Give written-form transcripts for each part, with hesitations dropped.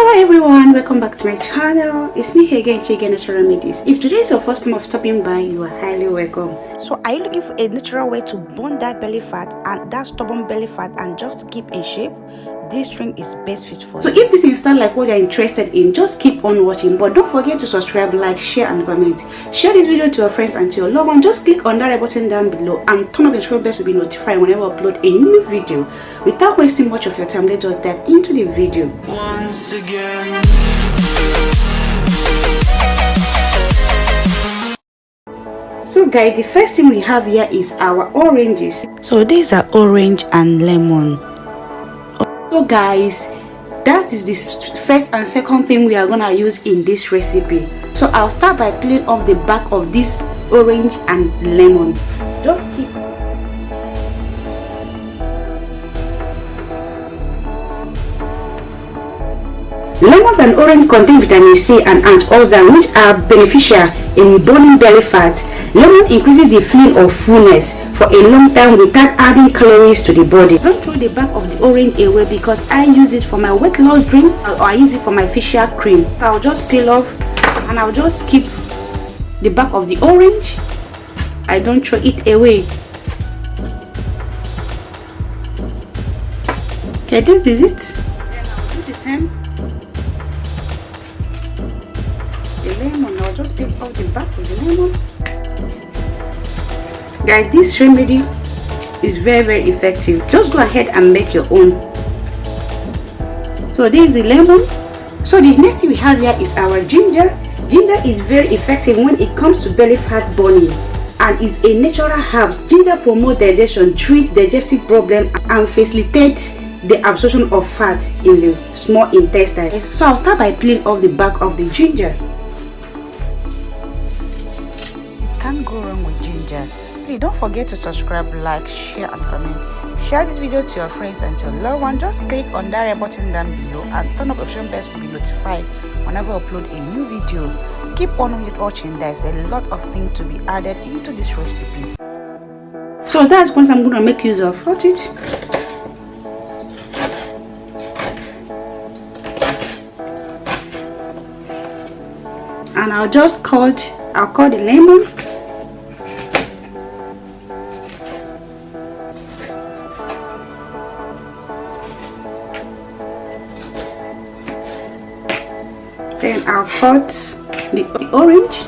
Hello everyone, welcome back to my channel. It's me here again, Chigirl Natural Remedies. If today is your first time of stopping by, you are highly welcome. So are you looking for a natural way to burn that belly fat and that stubborn belly fat and just keep in shape? This drink is best fit for you. So if this is not like what you're interested in, just keep on watching, but don't forget to subscribe, like, share and comment. Share this video to your friends and to your loved ones. Just click on that red button down below and turn on the bell to be notified whenever I upload a new video. Without wasting much of your time, let's just dive into the video. Once again. So guys, the first thing we have here is our oranges. So these are orange and lemon. So guys, that is the first and second thing we are gonna use in this recipe. So I'll start by peeling off the back of this orange and lemon. Just keep lemons and orange contain vitamin C and antioxidants, which are beneficial in burning belly fat. Lemon increases the feeling of fullness for a long time without adding calories to the body. Don't throw the back of the orange away because I use it for my weight loss drink or I use it for my facial cream. I'll just peel off and I'll just keep the back of the orange. I don't throw it away. Okay, this is it. Then I'll do the same. The lemon, I'll just peel off the back of the lemon. Guys, this remedy is very effective. Just go ahead and make your own. So this is the lemon. So the next thing we have here is our ginger. Ginger is very effective when it comes to belly fat burning and is a natural herb. Ginger promotes digestion, treats digestive problem and facilitates the absorption of fat in the small intestine. So I'll start by peeling off the back of the ginger. You can't go wrong with ginger. Please don't forget to subscribe, like, share and comment. Share this video to your friends and to your loved one. Just click on that red button down below and turn up notification bell to be notified whenever I upload a new video. Keep on watching. There's a lot of things to be added into this recipe. So that's what I'm gonna make use of. Cut it. And I'll cut the lemon. Then I'll cut the orange.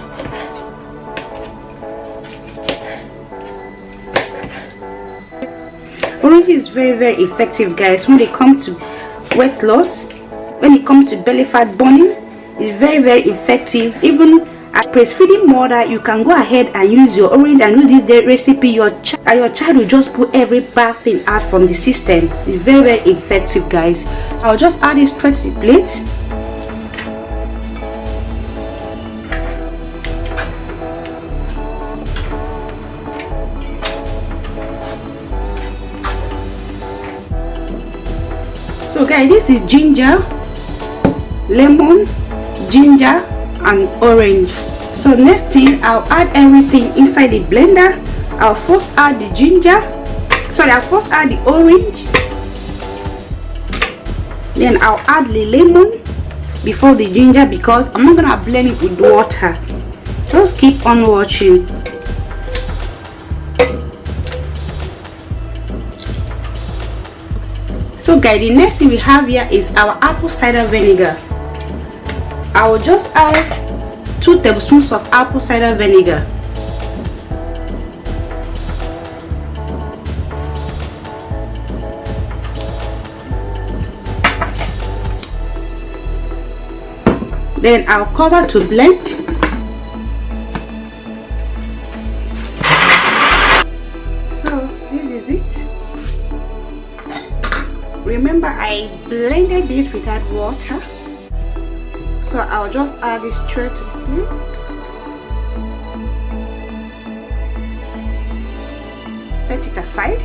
Orange is very effective, guys, when it comes to weight loss, when it comes to belly fat burning. It's very effective. Even as breastfeeding mother, you can go ahead and use your orange and use this recipe. Your child will just put every bad thing out from the system. It's very effective, guys. I'll just add it straight to the plate. So guys, this is ginger, lemon, ginger and orange. So next thing, I'll add everything inside the blender. I'll first add the orange, then I'll add the lemon before the ginger because I'm not gonna blend it with water. Just keep on watching. So guys, the next thing we have here is our apple cider vinegar. I will just add 2 tablespoons of apple cider vinegar. Then I'll cover to blend. So this is it. Remember, I blended this without water. So I'll just add this straight to the plate. Set it aside.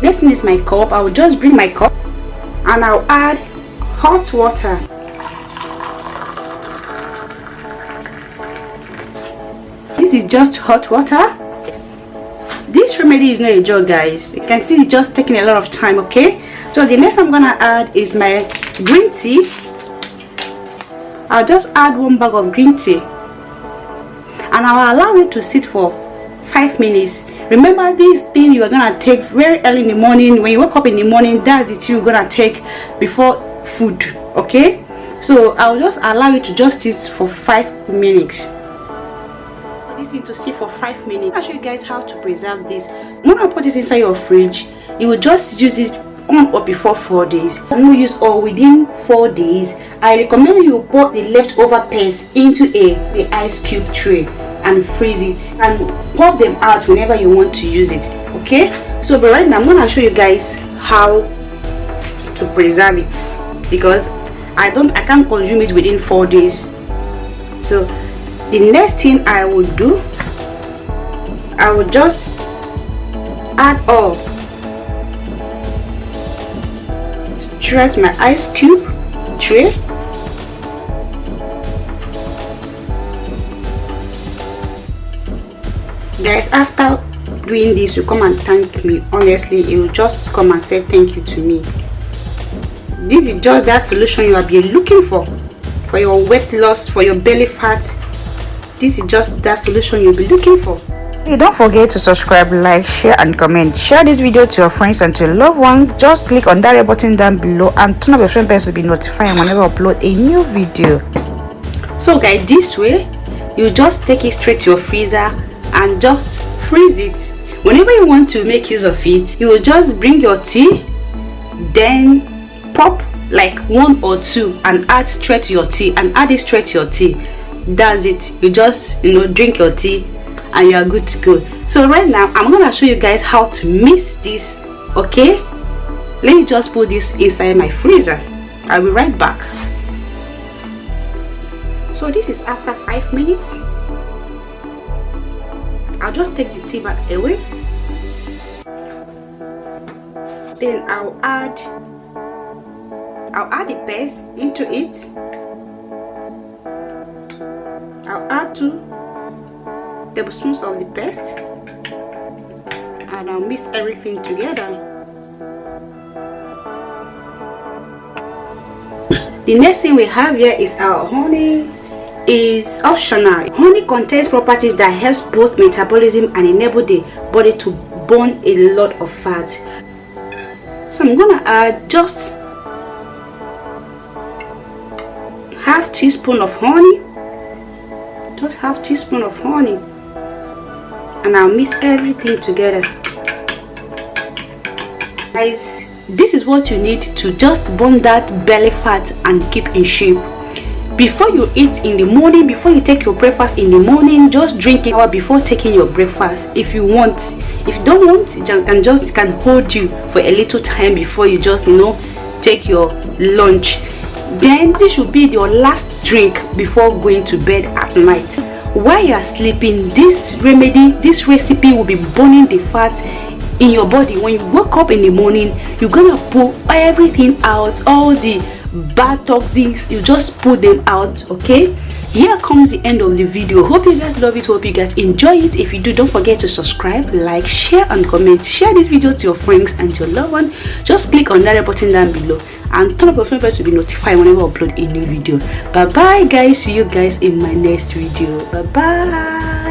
Next thing is my cup. I'll just bring my cup and I'll add hot water. This is just hot water. This remedy is not a joke, guys. You can see it's just taking a lot of time. Okay, so the next I'm gonna add is my green tea. I'll just add 1 bag of green tea and I'll allow it to sit for 5 minutes. Remember, this thing you are gonna take very early in the morning. When you wake up in the morning, that's the tea you're gonna take before food. Okay, so I'll just allow it to just sit for 5 minutes. This thing to sit for 5 minutes. I'll show you guys how to preserve this. When I put this inside your fridge, you will just use it on or before 4 days. No use or within 4 days. I recommend you put the leftover paste into the ice cube tray and freeze it and pop them out whenever you want to use it. Okay, so but right now I'm gonna show you guys how to preserve it, because I can't consume it within 4 days. So the next thing I would do, I would just add all straight my ice cube tray. Guys, after doing this, you come and thank me. Honestly, you will just come and say thank you to me. This is just that solution you have been looking for your weight loss, for your belly fat. This is just that solution you'll be looking for. Hey, don't forget to subscribe, like, share and comment. Share this video to your friends and to your loved ones. Just click on that red button down below and turn on your friend bell to be notified whenever I upload a new video. So guys, this way you just take it straight to your freezer and just freeze it. Whenever you want to make use of it, you will just bring your tea, then pop like 1 or 2 and add straight to your tea, and add it straight to your tea. That's it. You just drink your tea and you are good to go. So right now I'm gonna show you guys how to mix this. Okay, let me just put this inside my freezer. I'll be right back. So this is after 5 minutes. I'll just take the tea bag away. Then I'll add the paste into it. I'll add 2 tablespoons of the paste and I'll mix everything together. The next thing we have here is our honey. Is optional. Honey contains properties that helps boost metabolism and enable the body to burn a lot of fat. So I'm gonna add just half teaspoon of honey, just half teaspoon of honey, and I'll mix everything together. Guys, this is what you need to just burn that belly fat and keep in shape. Before you eat in the morning, before you take your breakfast in the morning, just drink it before taking your breakfast if you want. If you don't want, it can hold you for a little time before you just take your lunch. Then this should be your last drink before going to bed at night. While you are sleeping, this recipe will be burning the fat in your body. When you wake up in the morning, you're gonna pull everything out, all the bad toxins, you just put them out. Okay, here comes the end of the video. Hope you guys love it, hope you guys enjoy it. If you do, don't forget to subscribe, like, share and comment. Share this video to your friends and to your loved one. Just click on that button down below and turn on your phone bell to be notified whenever I upload a new video. Bye bye guys, see you guys in my next video. Bye bye.